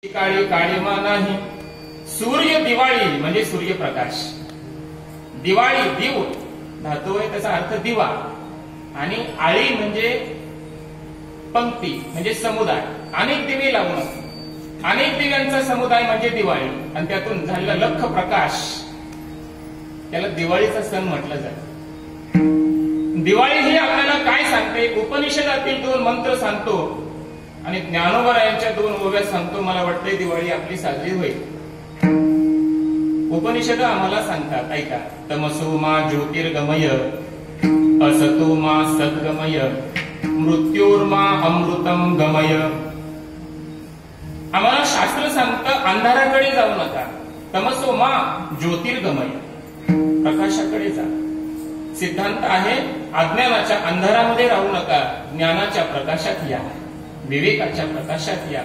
काळी काळीमा नाही, सूर्य दिवाळी म्हणजे सूर्यप्रकाश. दिवाळी दिव धातू आहे, त्याचा अर्थ दिवा, आणि आळी म्हणजे पंक्ती म्हणजे समुदाय. अनेक दिवे लावून अनेक दिव्यांचा समुदाय म्हणजे दिवाळी, आणि त्यातून झालेला लख प्रकाश त्याला दिवाळीचा सण म्हटलं जातं. दिवाळी ही आपल्याला काय सांगते? उपनिषदातील 2 मंत्र सांगतो आणि ज्ञानोबरायांच्या 2 ओव्या सांगतो. मला वाटतंय दिवाळी आपली साजरी होईल. उपनिषद आम्हाला सांगतात, ऐका. तमसो मा ज्योतिर्गमय, असतो मा सद्गमय, मृत्योर्मा अमृतम गमय. आम्हाला शास्त्र सांगतं अंधाराकडे जाऊ नका. तमसो मा ज्योतिर्गमय, प्रकाशाकडे जा. सिद्धांत आहे अज्ञानाच्या अंधारामध्ये राहू नका, ज्ञानाच्या प्रकाशात या, विवेकाच्या प्रकाशात या.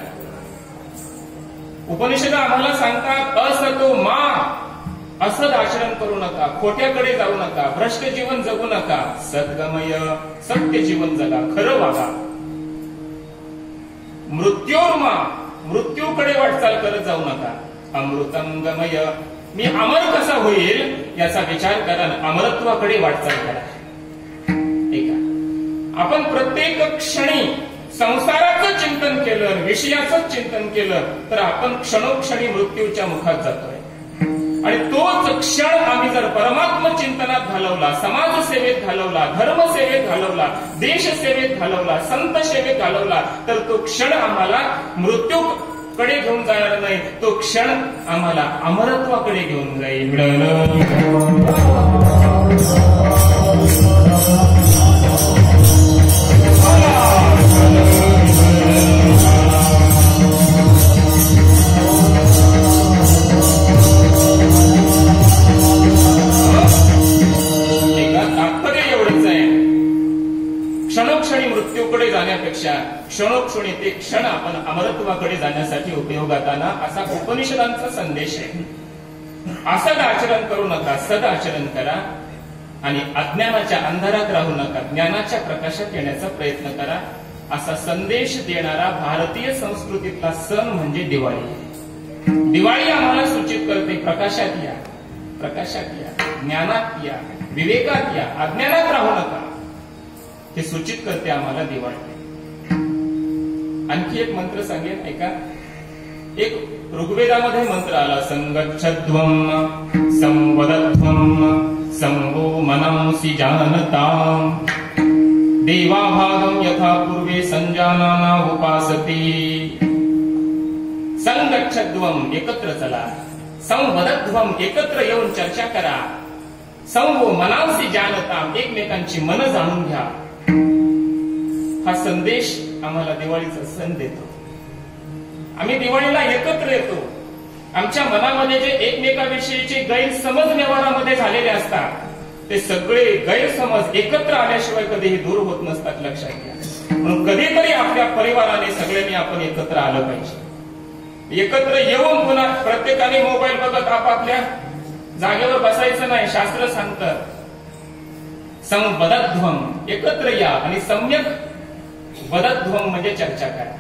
उपनिषद आम्हाला सांगतात असतो मा, असद आचरण करू नका, खोट्याकडे जाऊ नका, भ्रष्ट जीवन जगू नका. सद्गमय, सत्य जीवन जगा, खरं वागा. मृत्योर्मा, मृत्यूकडे वाटचाल करत जाऊ नका. अमृतम गमय, मी अमर कसा होईल याचा विचार करा, अमरत्वाकडे वाटचाल करा. ऐका, आपण प्रत्येक क्षणी संसाराचं चिंतन केलं, विषयाचं चिंतन केलं तर आपण क्षणोक्षणी मृत्यूच्या मुखात जातोय. आणि तोच क्षण आम्ही जर परमात्म चिंतनात घालवला, समाजसेवेत घालवला, धर्मसेवेत घालवला, देशसेवेत घालवला, संत सेवेत घालवला, तर तो क्षण आम्हाला मृत्यूकडे घेऊन जाणार नाही, तो क्षण आम्हाला अमरत्वाकडे घेऊन जाईल. क्षणोक्षणी मृत्यूकडे जाण्यापेक्षा क्षणोक्षणी ते क्षण आपण अमरत्वाकडे जाण्यासाठी उपयोगात आणा, असा उपनिषदांचा संदेश आहे. असद आचरण करू नका, सद आचरण करा, आणि अज्ञानाच्या अंधारात राहू नका, ज्ञानाच्या प्रकाशात येण्याचा प्रयत्न करा, असा संदेश देणारा भारतीय संस्कृतीतला सण म्हणजे दिवाळी. दिवाळी आम्हाला सूचित करते प्रकाशात या, प्रकाशात या, ज्ञानात या, विवेकात या, अज्ञानात राहू नका, हे सूचित करते आम्हाला दिवाळी. आणखी एक मंत्र सांगेन, ऐका. एक ऋग्वेदामध्ये मंत्र आला, संगच्छध्वम संवदध्वम संगो मनंसि जानताम देवाभागम यथा पूर्वे संजानाना उपासते. संगच्छध्वम एकत्र चला, संवदध्वम एकत्र येऊन चर्चा करा, संगो मनंसि जानताम एकमेकांची मन जाणून घ्या. हा संदेश आम्हाला दिवाळीचा सण देतो. आम्ही दिवाळीला एकत्र येतो. आमच्या मनामध्ये जे एकमेकाविषयीचे गैरसमज व्यवहारामध्ये झालेले असतात, ते सगळे गैरसमज एकत्र आल्याशिवाय कधीही दूर होत नसतात, लक्षात घ्या. म्हणून कधीतरी आपल्या परिवाराने सगळ्यांनी आपण एकत्र आलं पाहिजे. एकत्र येऊन पुन्हा प्रत्येकाने मोबाईल बघत आपापल्या जागेवर बसायचं नाही. शास्त्र सांगतं संवदध्वम, एकत्र या, आणि सम्यक वदध्वम म्हणजे चर्चा करा.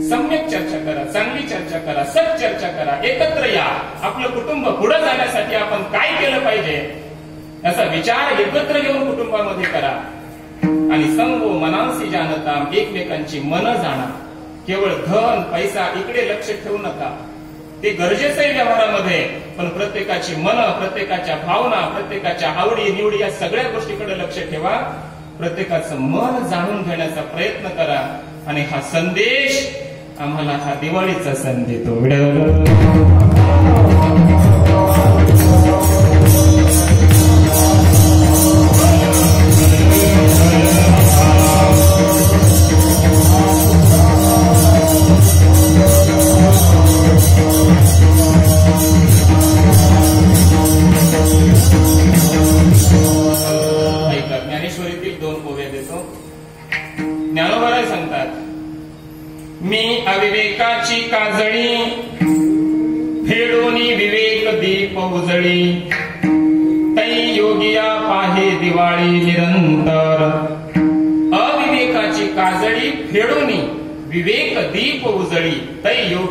सम्यक चर्चा करा, चांगली चर्चा करा, सत चर्चा करा, एकत्र या. आपलं कुटुंब पुढे जाण्यासाठी आपण काय केलं पाहिजे याचा विचार एकत्र येऊन कुटुंबामध्ये करा. आणि संगो मनंसि जानताम, एकमेकांची मन जाणा. केवळ धन पैसा इकडे लक्ष ठेवू नका, ते गरजेचं आहे व्यवहारामध्ये, पण प्रत्येकाची मन, प्रत्येकाच्या भावना, प्रत्येकाच्या आवडी निवडी या सगळ्या गोष्टीकडे लक्ष ठेवा. प्रत्येकाचं मन जाणून घेण्याचा प्रयत्न करा, आणि हा संदेश आम्हाला हा दिवाळीचा सण देतो. ज्ञानेश्वरीतील 2 ओव्या देतो. ज्ञानोबराय सांगतात, मी अविवेकाची काजळी फेडोनी विवेक दीप उजळी, तै योगिया पाहे दिवाळी निरंतर. अविवेकाची काजळी फेडोनी विवेक दीप उजळी, तै योगी